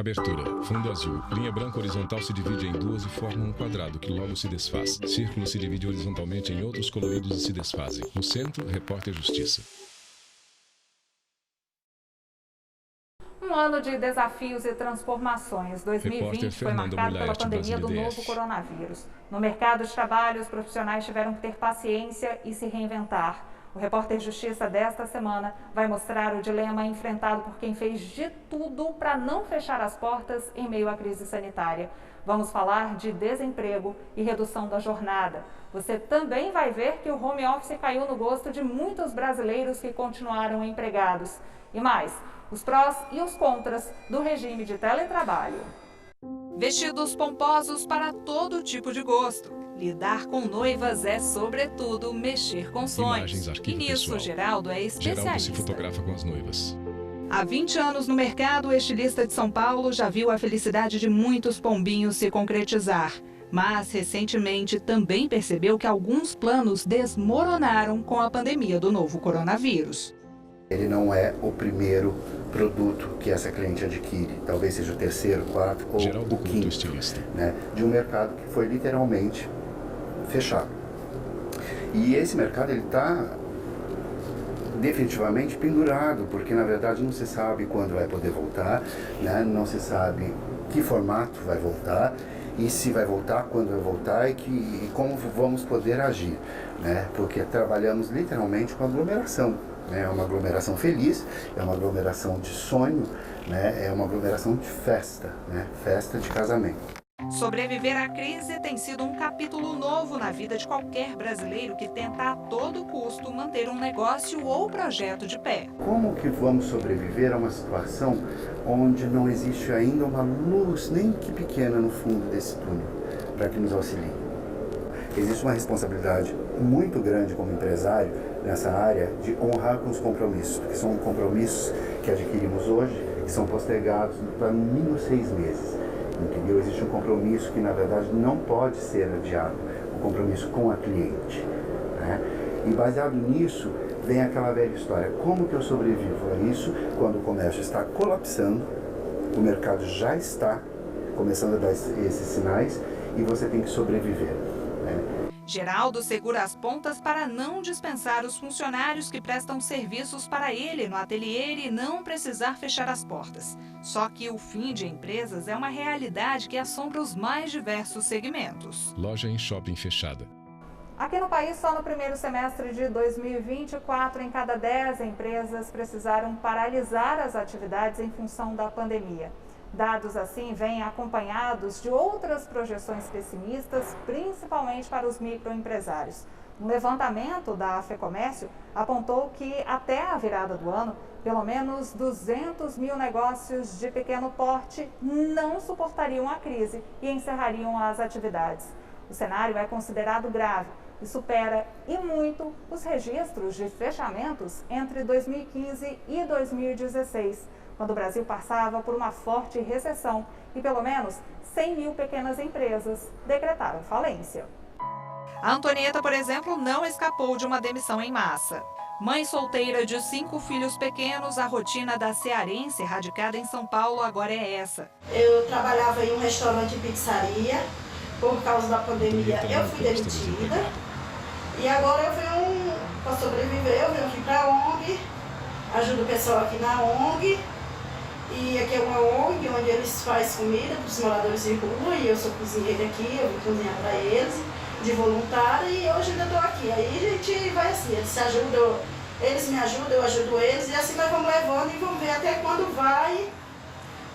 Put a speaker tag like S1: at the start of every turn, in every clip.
S1: Abertura. Fundo azul. Linha branca horizontal se divide em duas e forma um quadrado que logo se desfaz. Círculo se divide horizontalmente em outros coloridos e se desfazem. No centro, repórter Justiça.
S2: Um ano de desafios e transformações. 2020 foi marcado pela pandemia do novo coronavírus. No mercado de trabalho, os profissionais tiveram que ter paciência e se reinventar. O repórter Justiça desta semana vai mostrar o dilema enfrentado por quem fez de tudo para não fechar as portas em meio à crise sanitária. Vamos falar de desemprego e redução da jornada. Você também vai ver que o home office caiu no gosto de muitos brasileiros que continuaram empregados. E mais, os prós e os contras do regime de teletrabalho. Vestidos pomposos para todo tipo de gosto. Lidar com noivas é, sobretudo, mexer com sonhos. E nisso, Geraldo é especialista.
S1: Geraldo se fotografa com as noivas.
S2: Há 20 anos no mercado, o estilista de São Paulo já viu a felicidade de muitos pombinhos se concretizar. Mas, recentemente, também percebeu que alguns planos desmoronaram com a pandemia do novo coronavírus.
S3: Ele não é o primeiro produto que essa cliente adquire, talvez seja o terceiro, quarto ou
S1: Geraldo
S3: o quinto,
S1: estilista,
S3: né, de um mercado que foi literalmente fechado. E esse mercado ele está definitivamente pendurado, porque na verdade não se sabe quando vai poder voltar, né, não se sabe que formato vai voltar e se vai voltar, quando vai voltar e como vamos poder agir, né, porque trabalhamos literalmente com aglomeração. É uma aglomeração feliz, é uma aglomeração de sonho, né? É uma aglomeração de festa, né? Festa de casamento.
S2: Sobreviver à crise tem sido um capítulo novo na vida de qualquer brasileiro que tenta a todo custo manter um negócio ou projeto de pé.
S3: Como que vamos sobreviver a uma situação onde não existe ainda uma luz, nem que pequena, no fundo desse túnel, para que nos auxilie? Existe uma responsabilidade muito grande como empresário nessa área de honrar com os compromissos, que são compromissos que adquirimos hoje, que são postergados para no mínimo 6 meses. Entendeu? Existe um compromisso que na verdade não pode ser adiado, um compromisso com a cliente, né? E baseado nisso vem aquela velha história, como que eu sobrevivo a isso quando o comércio está colapsando, o mercado já está começando a dar esses sinais e você tem que sobreviver.
S2: Geraldo segura as pontas para não dispensar os funcionários que prestam serviços para ele no ateliê e não precisar fechar as portas. Só que o fim de empresas é uma realidade que assombra os mais diversos segmentos.
S1: Loja em shopping fechada.
S2: Aqui no país, só no primeiro semestre de 2020, 4 em cada 10 empresas precisaram paralisar as atividades em função da pandemia. Dados assim vêm acompanhados de outras projeções pessimistas, principalmente para os microempresários. Um levantamento da FEComércio apontou que até a virada do ano, pelo menos 200 mil negócios de pequeno porte não suportariam a crise e encerrariam as atividades. O cenário é considerado grave e supera e muito os registros de fechamentos entre 2015 e 2016. Quando o Brasil passava por uma forte recessão e pelo menos 100 mil pequenas empresas decretaram falência. A Antonieta, por exemplo, não escapou de uma demissão em massa. Mãe solteira de 5 filhos pequenos, a rotina da cearense radicada em São Paulo agora é essa.
S4: Eu trabalhava em um restaurante de pizzaria, por causa da pandemia eu fui demitida e agora eu venho para sobreviver, eu venho aqui para a ONG, ajudo o pessoal aqui na ONG. E aqui é uma ONG onde eles fazem comida para os moradores de rua e eu sou cozinheira aqui, eu vou cozinhar para eles, de voluntária, e hoje ainda estou aqui. Aí a gente vai assim, eles se ajudam, eles me ajudam, eu ajudo eles, e assim nós vamos levando e vamos ver até quando vai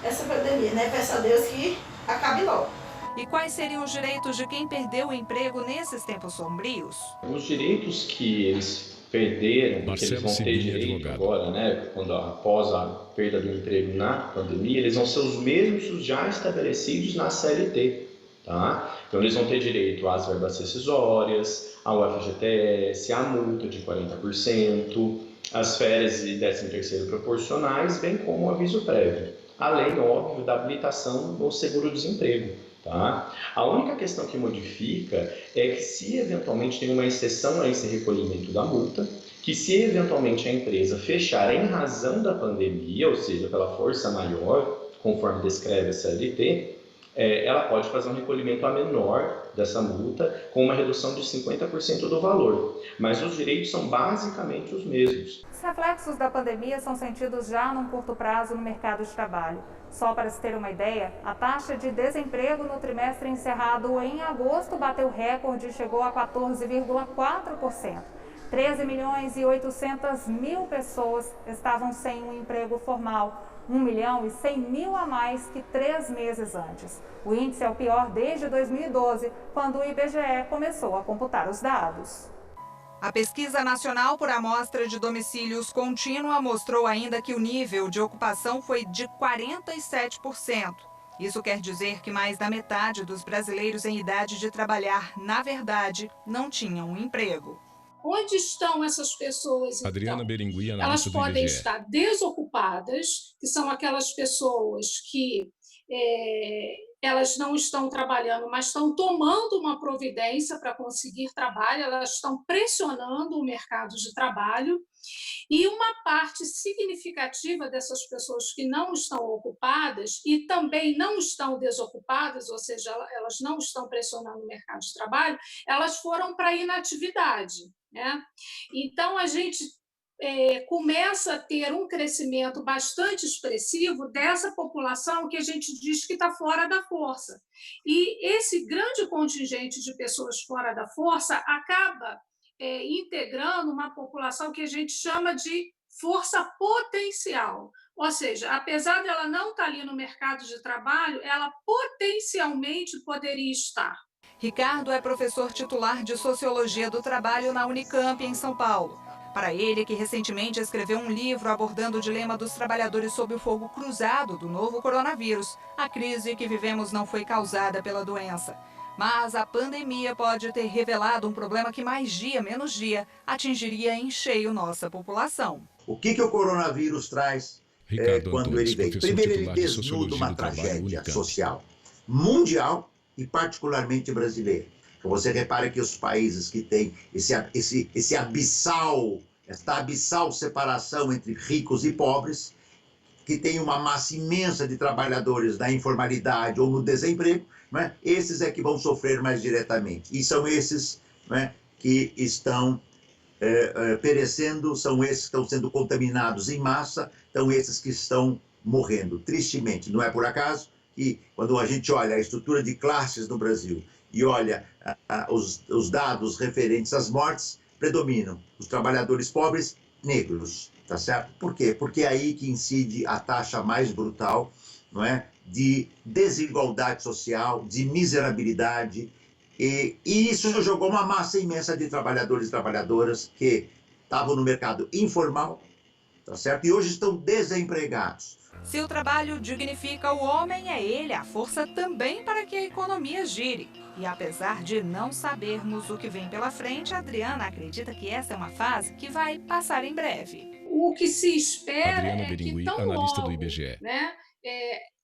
S4: essa pandemia, né? Peço a Deus que acabe logo.
S2: E quais seriam os direitos de quem perdeu o emprego nesses tempos sombrios?
S5: Os direitos que eles perderam, que eles vão ter direito agora, né, após a perda do emprego na pandemia, eles vão ser os mesmos já estabelecidos na CLT, tá? Então eles vão ter direito às verbas rescisórias, ao FGTS, à multa de 40%, às férias e 13º proporcionais, bem como o aviso prévio, além, óbvio, da habilitação no seguro-desemprego. Tá? A única questão que modifica é que se eventualmente tem uma exceção a esse recolhimento da multa, que se eventualmente a empresa fechar em razão da pandemia, ou seja, pela força maior, conforme descreve a CLT, ela pode fazer um recolhimento a menor dessa multa com uma redução de 50% do valor. Mas os direitos são basicamente os mesmos.
S2: Os reflexos da pandemia são sentidos já num curto prazo no mercado de trabalho. Só para se ter uma ideia, a taxa de desemprego no trimestre encerrado em agosto bateu recorde e chegou a 14,4%. 13.800.000 pessoas estavam sem um emprego formal, 1.100.000 a mais que 3 meses antes. O índice é o pior desde 2012, quando o IBGE começou a computar os dados. A Pesquisa Nacional por Amostra de Domicílios Contínua mostrou ainda que o nível de ocupação foi de 47%. Isso quer dizer que mais da metade dos brasileiros em idade de trabalhar, na verdade, não tinham um emprego.
S6: Onde estão essas pessoas, então?
S1: Adriana Berengui,
S6: elas podem
S1: IBGE.
S6: estar desocupadas, que são aquelas pessoas que elas não estão trabalhando, mas estão tomando uma providência para conseguir trabalho, elas estão pressionando o mercado de trabalho. E uma parte significativa dessas pessoas que não estão ocupadas e também não estão desocupadas, ou seja, elas não estão pressionando o mercado de trabalho, elas foram para a inatividade, né? Então, a gente começa a ter um crescimento bastante expressivo dessa população que a gente diz que está fora da força. E esse grande contingente de pessoas fora da força acaba integrando uma população que a gente chama de força potencial. Ou seja, apesar de ela não estar ali no mercado de trabalho, ela potencialmente poderia estar.
S2: Ricardo é professor titular de Sociologia do Trabalho na Unicamp, em São Paulo. Para ele, que recentemente escreveu um livro abordando o dilema dos trabalhadores sob o fogo cruzado do novo coronavírus, a crise que vivemos não foi causada pela doença. Mas a pandemia pode ter revelado um problema que mais dia, menos dia, atingiria em cheio nossa população.
S7: O que o coronavírus traz quando ele veio? Primeiro, ele desnuda uma tragédia social mundial e particularmente brasileira. Então, você repara que os países que têm essa abissal separação entre ricos e pobres, que tem uma massa imensa de trabalhadores na informalidade ou no desemprego, né? Esses é que vão sofrer mais diretamente. E são esses, né, que estão perecendo, são esses que estão sendo contaminados em massa, são esses que estão morrendo. Tristemente, não é por acaso que, quando a gente olha a estrutura de classes no Brasil e olha os dados referentes às mortes, predominam os trabalhadores pobres negros, tá certo? Por quê? Porque é aí que incide a taxa mais brutal, não é, de desigualdade social, de miserabilidade, e isso jogou uma massa imensa de trabalhadores e trabalhadoras que estavam no mercado informal, tá certo? E hoje estão desempregados.
S2: Se o trabalho dignifica o homem, é ele a força também para que a economia gire. E apesar de não sabermos o que vem pela frente, a Adriana acredita que essa é uma fase que vai passar em breve.
S6: O que se espera
S1: Adriana Berengui,
S6: que tão
S1: analista
S6: logo,
S1: do IBGE.
S6: né,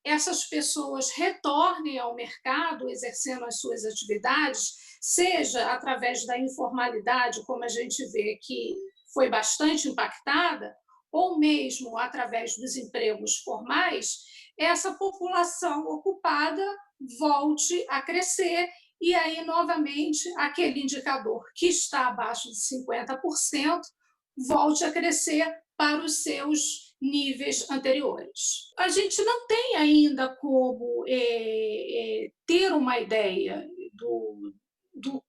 S6: essas pessoas retornem ao mercado exercendo as suas atividades, seja através da informalidade, como a gente vê que foi bastante impactada, ou mesmo através dos empregos formais, essa população ocupada volte a crescer e aí, novamente, aquele indicador que está abaixo de 50% volte a crescer para os seus níveis anteriores. A gente não tem ainda como ter uma ideia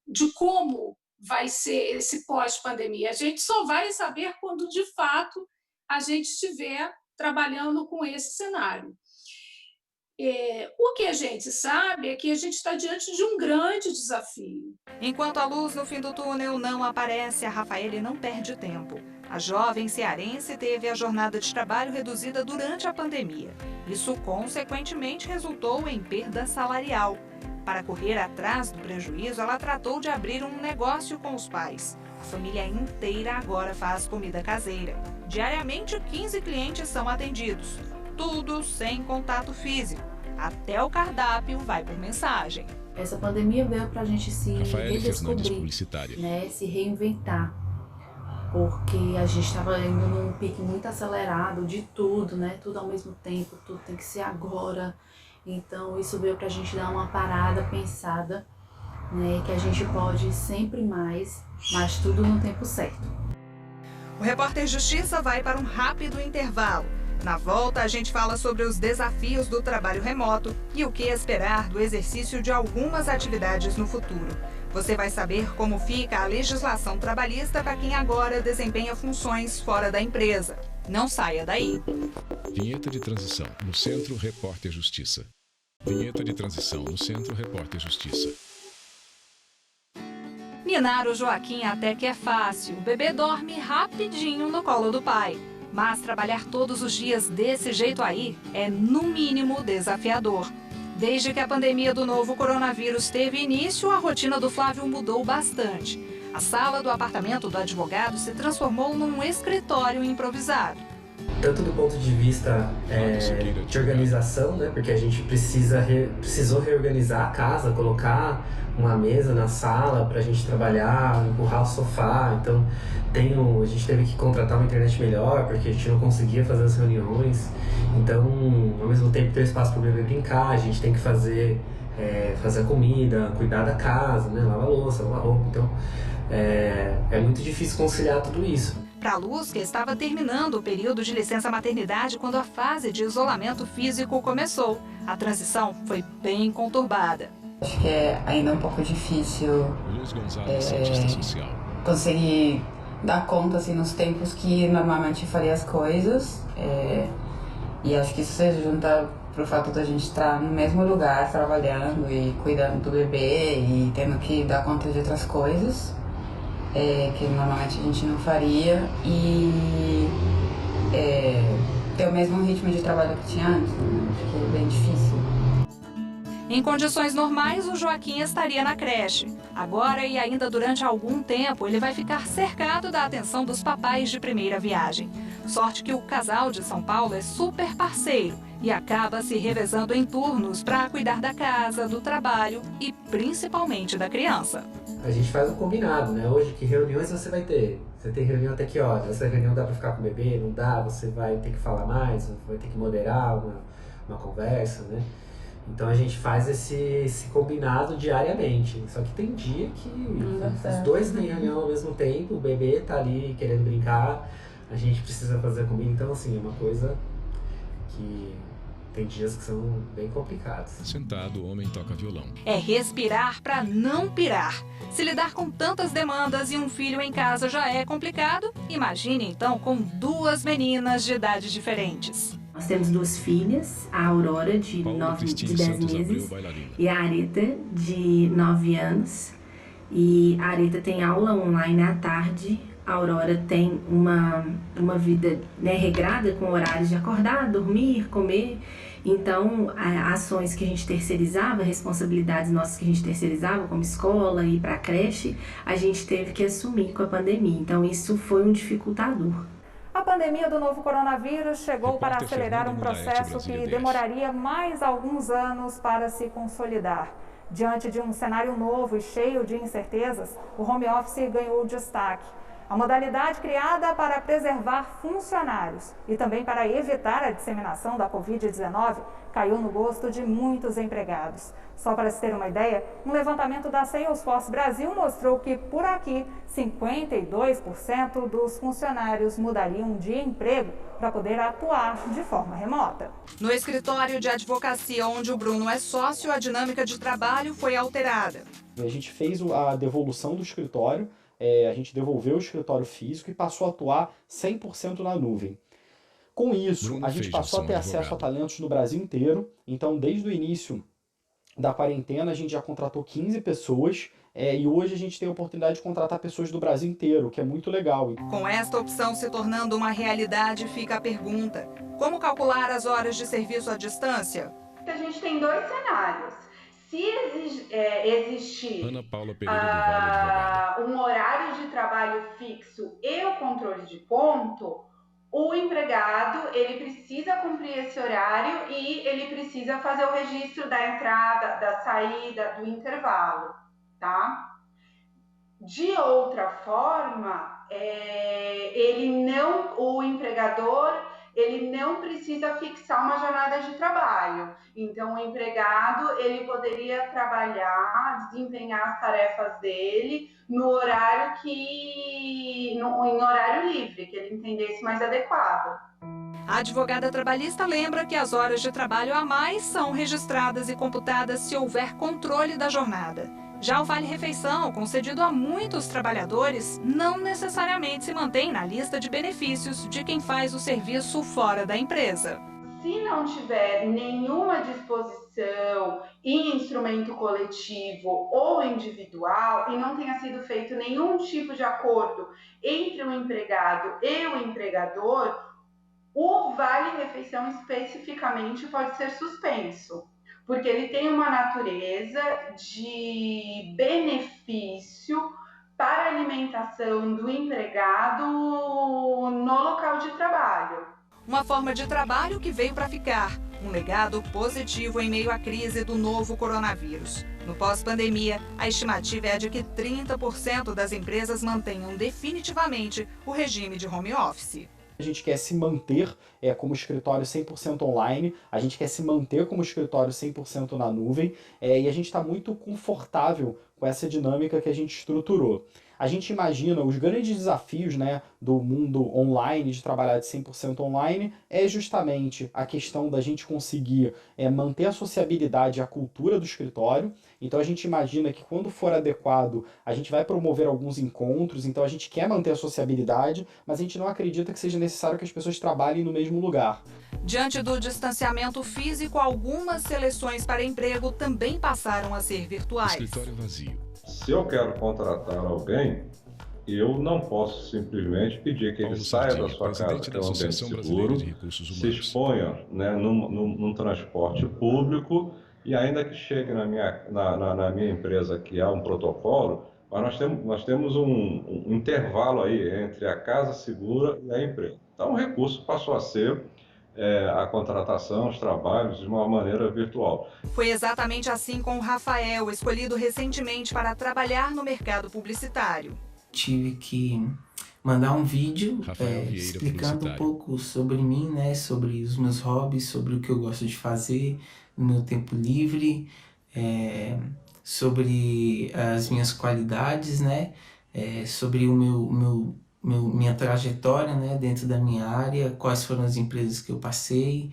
S6: de como vai ser esse pós-pandemia. A gente só vai saber quando, de fato, a gente estiver trabalhando com esse cenário. O que a gente sabe é que a gente está diante de um grande desafio.
S2: Enquanto a luz no fim do túnel não aparece, a Rafaele não perde tempo. A jovem cearense teve a jornada de trabalho reduzida durante a pandemia. Isso, consequentemente, resultou em perda salarial. Para correr atrás do prejuízo, ela tratou de abrir um negócio com os pais. A família inteira agora faz comida caseira. Diariamente, 15 clientes são atendidos. Tudo sem contato físico. Até o cardápio vai por mensagem.
S8: Essa pandemia veio para a gente se redescobrir,
S1: publicitária.
S8: né, se reinventar. porque a gente estava indo num pique muito acelerado de tudo, né? Tudo ao mesmo tempo, tudo tem que ser agora. Então isso veio pra gente dar uma parada pensada, né? Que a gente pode sempre mais, mas tudo no tempo certo.
S2: O Repórter Justiça vai para um rápido intervalo. Na volta, a gente fala sobre os desafios do trabalho remoto e o que esperar do exercício de algumas atividades no futuro. Você vai saber como fica a legislação trabalhista para quem agora desempenha funções fora da empresa. Não saia daí.
S1: Vinheta de transição no Centro Repórter Justiça. Vinheta de transição no Centro Repórter Justiça.
S2: Ninar o Joaquim até que é fácil. O bebê dorme rapidinho no colo do pai. Mas trabalhar todos os dias desse jeito aí é, no mínimo, desafiador. Desde que a pandemia do novo coronavírus teve início, a rotina do Flávio mudou bastante. A sala do apartamento do advogado se transformou num escritório improvisado.
S9: Tanto do ponto de vista de organização, né, porque a gente precisou reorganizar a casa, colocar uma mesa na sala para a gente trabalhar, empurrar o sofá. Então a gente teve que contratar uma internet melhor, porque a gente não conseguia fazer as reuniões. Então, ao mesmo tempo, ter espaço para o bebê brincar, a gente tem que fazer a comida, cuidar da casa, né, lavar a louça, lavar a roupa. Então, é muito difícil conciliar tudo isso.
S2: Para Luz, que estava terminando o período de licença maternidade quando a fase de isolamento físico começou, a transição foi bem conturbada.
S10: Acho que é ainda um pouco difícil conseguir dar conta assim, nos tempos que normalmente faria as coisas. E acho que isso se junta pro fato da gente estar no mesmo lugar, trabalhando e cuidando do bebê e tendo que dar conta de outras coisas que normalmente a gente não faria e ter o mesmo ritmo de trabalho que tinha antes, né? Acho que é bem difícil.
S2: Em condições normais, o Joaquim estaria na creche. Agora e ainda durante algum tempo, ele vai ficar cercado da atenção dos papais de primeira viagem. Sorte que o casal de São Paulo é super parceiro e acaba se revezando em turnos para cuidar da casa, do trabalho e principalmente da criança.
S9: A gente faz um combinado, né? Hoje, que reuniões você vai ter? Você tem reunião até que horas? Essa reunião dá para ficar com o bebê? Não dá? Você vai ter que falar mais? Vai ter que moderar uma conversa, né? Então a gente faz esse combinado diariamente. Só que tem dia que os dois têm reunião ao mesmo tempo, o bebê tá ali querendo brincar, a gente precisa fazer comida. Então, assim, é uma coisa que tem dias que são bem complicados.
S1: Sentado, o homem toca violão.
S2: É respirar para não pirar. Se lidar com tantas demandas e um filho em casa já é complicado, imagine então com duas meninas de idades diferentes.
S11: Nós temos duas filhas, a Aurora, de 10 meses, e a Areta, de 9 anos. E a Areta tem aula online à tarde. A Aurora tem uma vida, né, regrada, com horários de acordar, dormir, comer. Então, ações que a gente terceirizava, responsabilidades nossas que a gente terceirizava, como escola e ir para a creche, a gente teve que assumir com a pandemia. Então, isso foi um dificultador.
S2: A pandemia do novo coronavírus chegou para acelerar um processo que demoraria mais alguns anos para se consolidar. Diante de um cenário novo e cheio de incertezas, o home office ganhou destaque. A modalidade criada para preservar funcionários e também para evitar a disseminação da Covid-19 caiu no gosto de muitos empregados. Só para se ter uma ideia, um levantamento da Salesforce Brasil mostrou que, por aqui, 52% dos funcionários mudariam de emprego para poder atuar de forma remota. No escritório de advocacia onde o Bruno é sócio, a dinâmica de trabalho foi alterada.
S12: A gente fez a devolução do escritório, a gente devolveu o escritório físico e passou a atuar 100% na nuvem. Com isso, a gente passou a ter acesso a talentos no Brasil inteiro. Então, desde o início da quarentena, a gente já contratou 15 pessoas e hoje a gente tem a oportunidade de contratar pessoas do Brasil inteiro, o que é muito legal.
S2: Com esta opção se tornando uma realidade, fica a pergunta: como calcular as horas de serviço à distância?
S13: A gente tem dois cenários. Se existir
S1: Ana Paula Pereira do Vale,
S13: um horário de trabalho fixo e o controle de ponto, o empregado ele precisa cumprir esse horário e ele precisa fazer o registro da entrada, da saída, do intervalo, tá? De outra forma, o empregador, ele não precisa fixar uma jornada de trabalho. Então, o empregado, ele poderia trabalhar, desempenhar as tarefas dele no horário em horário livre, que ele entendesse mais adequado.
S2: A advogada trabalhista lembra que as horas de trabalho a mais são registradas e computadas se houver controle da jornada. Já o vale-refeição, concedido a muitos trabalhadores, não necessariamente se mantém na lista de benefícios de quem faz o serviço fora da empresa.
S13: Se não tiver nenhuma disposição em instrumento coletivo ou individual e não tenha sido feito nenhum tipo de acordo entre o empregado e o empregador, o vale-refeição especificamente pode ser suspenso, porque ele tem uma natureza de benefício para a alimentação do empregado no local de trabalho.
S2: Uma forma de trabalho que veio para ficar, um legado positivo em meio à crise do novo coronavírus. No pós-pandemia, a estimativa é a de que 30% das empresas mantenham definitivamente o regime de home office.
S12: A gente quer se manter como escritório 100% online, a gente quer se manter como escritório 100% na nuvem, e a gente está muito confortável com essa dinâmica que a gente estruturou. A gente imagina os grandes desafios, né, do mundo online, de trabalhar de 100% online, é justamente a questão da gente conseguir manter a sociabilidade e a cultura do escritório. Então a gente imagina que quando for adequado, a gente vai promover alguns encontros, então a gente quer manter a sociabilidade, mas a gente não acredita que seja necessário que as pessoas trabalhem no mesmo lugar.
S2: Diante do distanciamento físico, algumas seleções para emprego também passaram a ser virtuais.
S1: Escritório vazio.
S14: Se eu quero contratar alguém, eu não posso simplesmente pedir que ele saia da sua casa, que é um ambiente seguro, se exponha, né, num transporte público, e ainda que chegue na minha empresa, que há um protocolo, mas nós temos um intervalo aí entre a casa segura e a empresa. Então o recurso passou a ser a contratação, os trabalhos de uma maneira virtual.
S2: Foi exatamente assim com o Rafael, escolhido recentemente para trabalhar no mercado publicitário.
S15: Tive que mandar um vídeo explicando um pouco sobre mim, né, sobre os meus hobbies, sobre o que eu gosto de fazer no meu tempo livre, sobre as minhas qualidades, né, sobre o minha trajetória, né, dentro da minha área, quais foram as empresas que eu passei,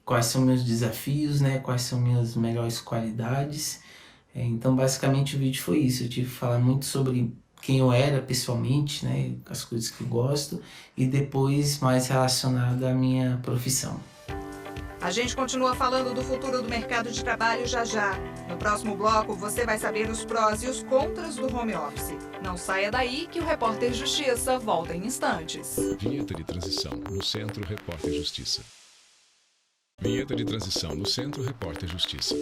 S15: quais são meus desafios, né, quais são minhas melhores qualidades. Então, basicamente, o vídeo foi isso. Eu tive que falar muito sobre quem eu era pessoalmente, né, as coisas que eu gosto, e depois mais relacionado à minha profissão.
S2: A gente continua falando do futuro do mercado de trabalho já já. No próximo bloco, você vai saber os prós e os contras do home office. Não saia daí que o Repórter Justiça volta em instantes.
S1: Vinheta de transição no Centro Repórter Justiça. Vinheta de transição no Centro Repórter Justiça.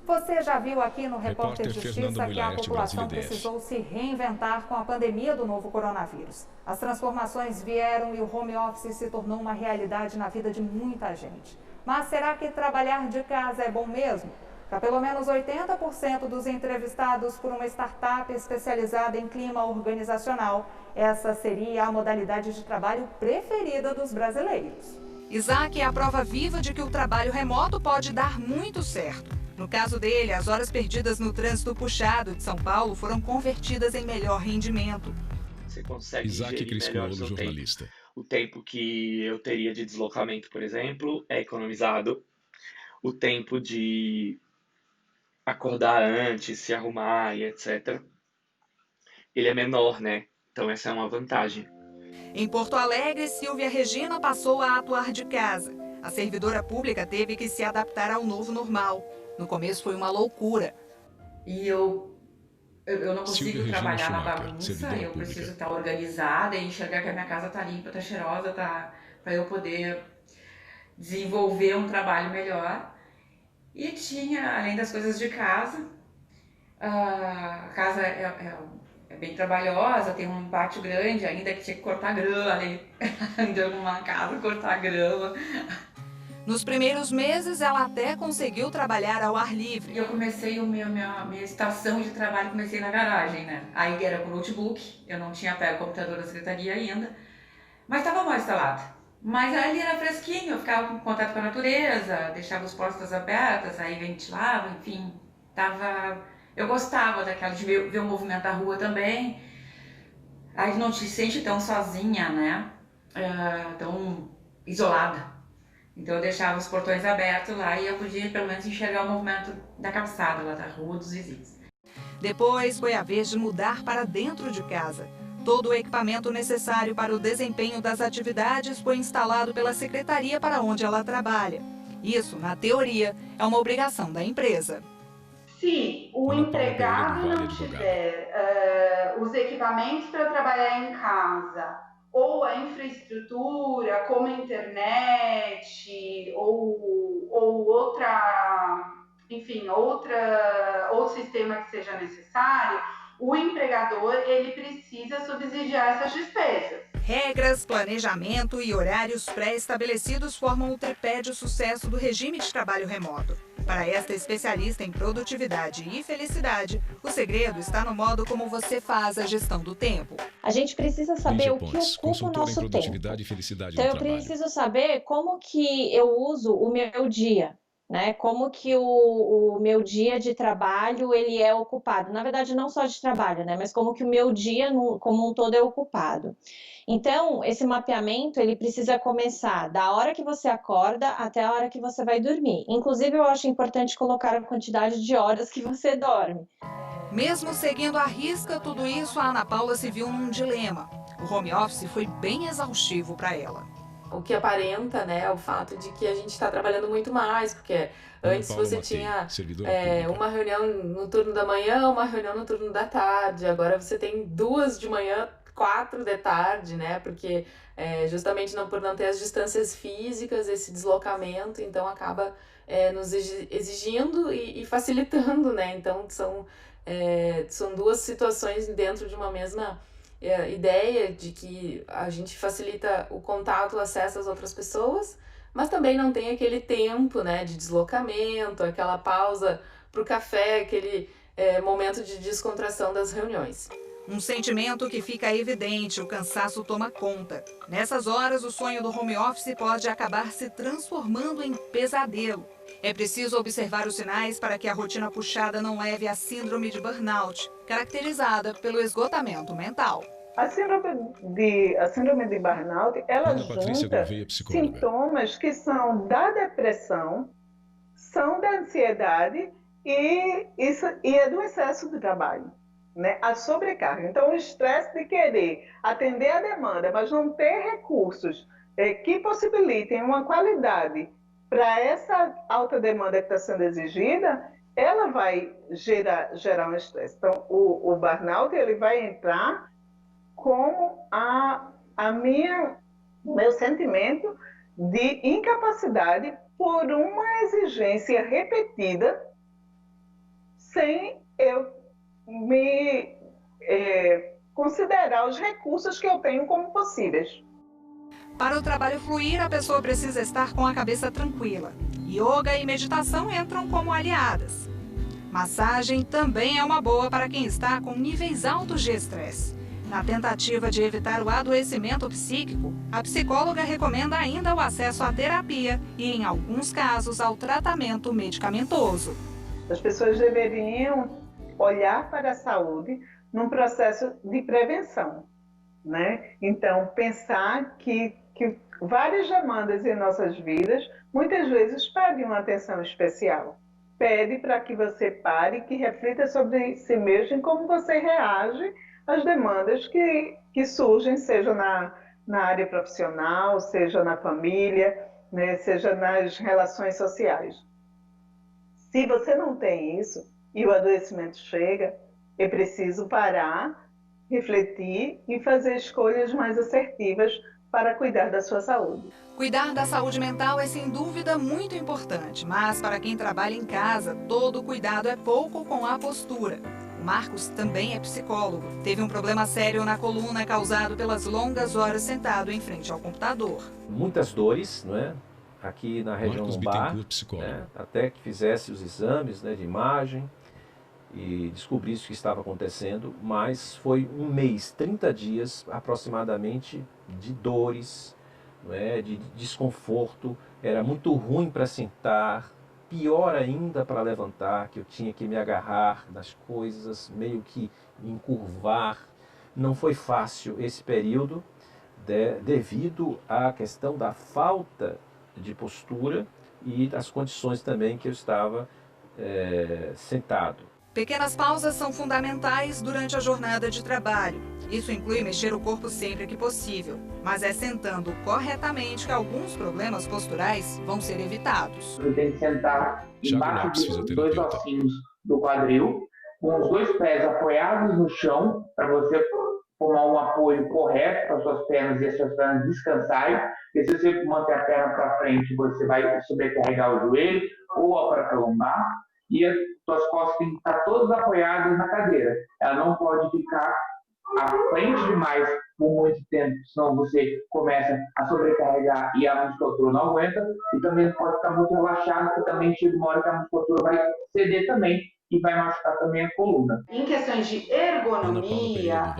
S2: Você já viu aqui no Repórter Justiça que a população precisou se reinventar com a pandemia do novo coronavírus. As transformações vieram e o home office se tornou uma realidade na vida de muita gente. Mas será que trabalhar de casa é bom mesmo? Para pelo menos 80% dos entrevistados por uma startup especializada em clima organizacional, essa seria a modalidade de trabalho preferida dos brasileiros. Isaac é a prova viva de que o trabalho remoto pode dar muito certo. No caso dele, as horas perdidas no trânsito puxado de São Paulo foram convertidas em melhor rendimento.
S16: Você consegue gerir melhor o seu tempo. O tempo que eu teria de deslocamento, por exemplo, é economizado. O tempo de acordar antes, se arrumar e etc. Ele é menor, né? Então essa é uma vantagem.
S2: Em Porto Alegre, Silvia Regina passou a atuar de casa. A servidora pública teve que se adaptar ao novo normal. No começo foi uma loucura.
S17: E eu não consigo trabalhar na bagunça, eu preciso estar organizada e enxergar que a minha casa está limpa, está cheirosa, para eu poder desenvolver um trabalho melhor. E tinha, além das coisas de casa, a casa é bem trabalhosa, tem um pátio grande, ainda que tinha que cortar grama, além de alguma casa, cortar grama.
S2: Nos primeiros meses, ela até conseguiu trabalhar ao ar livre.
S17: Eu comecei minha estação de trabalho, comecei na garagem, né? Aí era com notebook, eu não tinha pego o computador da secretaria ainda, mas estava mal instalado. Mas ali era fresquinho, eu ficava com contato com a natureza, deixava as portas abertas, aí ventilava, enfim, eu gostava daquela de ver o movimento da rua também. Aí não te sente tão sozinha, né? Tão isolada. Então eu deixava os portões abertos lá e eu podia pelo menos enxergar o movimento da calçada lá da rua dos vizinhos.
S2: Depois foi a vez de mudar para dentro de casa. Todo o equipamento necessário para o desempenho das atividades foi instalado pela secretaria para onde ela trabalha. Isso, na teoria, é uma obrigação da empresa.
S13: Se o empregado não tiver os equipamentos para trabalhar em casa, ou a infraestrutura, como a internet, ou outra, enfim, outro sistema que seja necessário, o empregador ele precisa subsidiar essas despesas.
S2: Regras, planejamento e horários pré-estabelecidos formam o tripé de sucesso do regime de trabalho remoto. Para esta especialista em produtividade e felicidade, o segredo está no modo como você faz a gestão do tempo.
S18: A gente precisa saber o que ocupa o nosso tempo. Então eu preciso saber como que eu uso o meu dia, né? Como que o meu dia de trabalho ele é ocupado. Na verdade, não só de trabalho, né? Mas como que o meu dia como um todo é ocupado. Então, esse mapeamento, ele precisa começar da hora que você acorda até a hora que você vai dormir. Inclusive, eu acho importante colocar a quantidade de horas que você dorme.
S2: Mesmo seguindo à risca tudo isso, a Ana Paula se viu num dilema. O home office foi bem exaustivo para ela.
S8: O que aparenta, né, é o fato de que a gente está trabalhando muito mais, porque antes você tinha uma reunião no turno da manhã, uma reunião no turno da tarde, agora você tem 2 de manhã, 4 de tarde, né? Porque justamente por não ter as distâncias físicas, esse deslocamento, então acaba nos exigindo e facilitando, né? Então são 2 situações dentro de uma mesma ideia de que a gente facilita o contato, o acesso às outras pessoas, mas também não tem aquele tempo, né, de deslocamento, aquela pausa para o café, aquele momento de descontração das reuniões.
S2: Um sentimento que fica evidente, o cansaço toma conta. Nessas horas, o sonho do home office pode acabar se transformando em pesadelo. É preciso observar os sinais para que a rotina puxada não leve à síndrome de burnout, caracterizada pelo esgotamento mental.
S19: A síndrome de burnout, ela junta sintomas que são da depressão, são da ansiedade e é do excesso de trabalho. Né, a sobrecarga. Então, o estresse de querer atender a demanda, mas não ter recursos que possibilitem uma qualidade para essa alta demanda que está sendo exigida, ela vai gerar um estresse. Então, o burnout ele vai entrar como meu sentimento de incapacidade por uma exigência repetida sem eu considerar os recursos que eu tenho como possíveis.
S2: Para o trabalho fluir, a pessoa precisa estar com a cabeça tranquila. Yoga e meditação entram como aliadas. Massagem também é uma boa para quem está com níveis altos de estresse. Na tentativa de evitar o adoecimento psíquico, a psicóloga recomenda ainda o acesso à terapia e, em alguns casos, ao tratamento medicamentoso.
S19: As pessoas deveriam olhar para a saúde num processo de prevenção, né? Então, pensar que várias demandas em nossas vidas, muitas vezes pedem uma atenção especial. Pede para que você pare, que reflita sobre si mesmo e como você reage às demandas que surgem, seja na área profissional, seja na família, né? Seja nas relações sociais. Se você não tem isso, e o adoecimento chega, é preciso parar, refletir e fazer escolhas mais assertivas para cuidar da sua saúde.
S2: Cuidar da saúde mental é sem dúvida muito importante, mas para quem trabalha em casa, todo cuidado é pouco com a postura. O Marcos também é psicólogo. Teve um problema sério na coluna causado pelas longas horas sentado em frente ao computador.
S20: Muitas dores, não é? aqui na região lombar, né, até que fizesse os exames, né, de imagem e descobrisse o que estava acontecendo, mas foi um mês, 30 dias aproximadamente de dores, né, de desconforto, era muito ruim para sentar, pior ainda para levantar, que eu tinha que me agarrar nas coisas, meio que me encurvar. Não foi fácil esse período, devido à questão da falta de postura e das condições também que eu estava sentado.
S2: Pequenas pausas são fundamentais durante a jornada de trabalho. Isso inclui mexer o corpo sempre que possível, mas é sentando corretamente que alguns problemas posturais vão ser evitados.
S21: Você tem que sentar embaixo dos dois ossinhos do quadril, com os dois pés apoiados no chão, para você formar um apoio correto para as suas pernas e as suas pernas descansarem. Porque se você manter a perna para frente, você vai sobrecarregar o joelho ou a própria lombar. E as suas costas têm que estar todas apoiadas na cadeira. Ela não pode ficar à frente demais por muito tempo, senão você começa a sobrecarregar e a musculatura não aguenta. E também não pode ficar muito relaxado, porque também chega uma hora que a musculatura vai ceder também e vai machucar também a coluna.
S13: Em questões de ergonomia,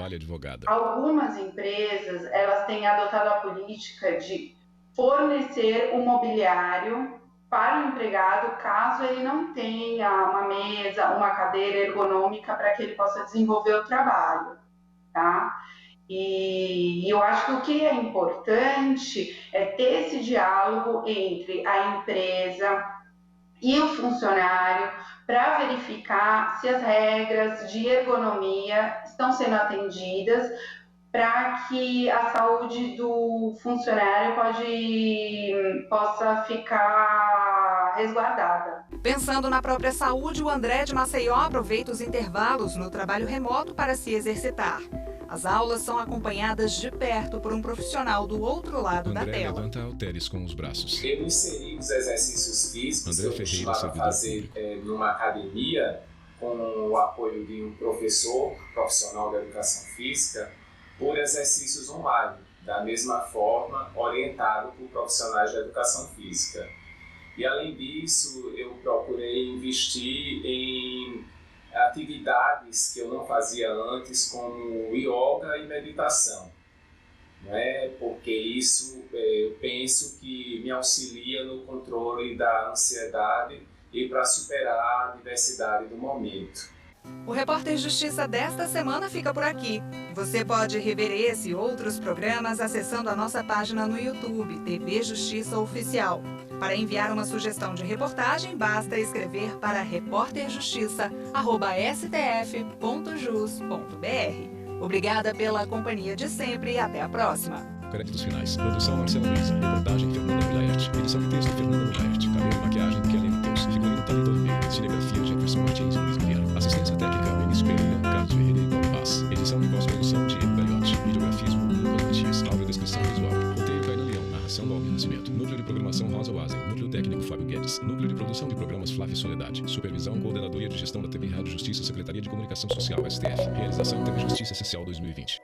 S13: algumas empresas elas têm adotado a política de fornecer um mobiliário para o empregado, caso ele não tenha uma mesa, uma cadeira ergonômica para que ele possa desenvolver o trabalho, tá? E eu acho que o que é importante é ter esse diálogo entre a empresa e o funcionário para verificar se as regras de ergonomia estão sendo atendidas, para que a saúde do funcionário possa ficar resguardada.
S2: Pensando na própria saúde, o André de Maceió aproveita os intervalos no trabalho remoto para se exercitar. As aulas são acompanhadas de perto por um profissional do outro lado da tela.
S1: Levanta halteres com os braços.
S22: Eu inseri os exercícios físicos que eu costumava fazer numa academia com o apoio de um profissional da educação física, por exercícios online, da mesma forma orientado por profissionais da educação física. E além disso, eu procurei investir em atividades que eu não fazia antes, como yoga e meditação, né? Porque isso eu penso que me auxilia no controle da ansiedade e para superar a adversidade do momento.
S2: O Repórter Justiça desta semana fica por aqui. Você pode rever esse e outros programas acessando a nossa página no YouTube, TV Justiça Oficial. Para enviar uma sugestão de reportagem, basta escrever para reporterjustiça@stf.jus.br. Obrigada pela companhia de sempre e até a próxima.
S1: Créditos finais. Produção Marcela Luiza. Reportagem Fernanda Milaerte. Edição de texto Fernanda Milaerte. Cabelo e maquiagem Kelly Matheus. Figurino Thalita Oliveira. Cinegrafia Jefferson Martins Luiz Guilherme. Assistência técnica Benício Pereira, Carlos Ferreira e Paulo Paz. Edição e pós-produção Diego Beliotti. Videografismo Lucas Matias. Audiodescrição visual. Roteiro Caio Leão. Narração Valmir Nascimento. Núcleo de programação Rosa Oazen. Núcleo técnico Fábio Guedes. Núcleo de produção de programas Flávia Soledade. Supervisão Coordenadoria de Gestão da TV Rádio Justiça, Secretaria de Comunicação Social, STF. Realização TV Justiça Essencial 2020.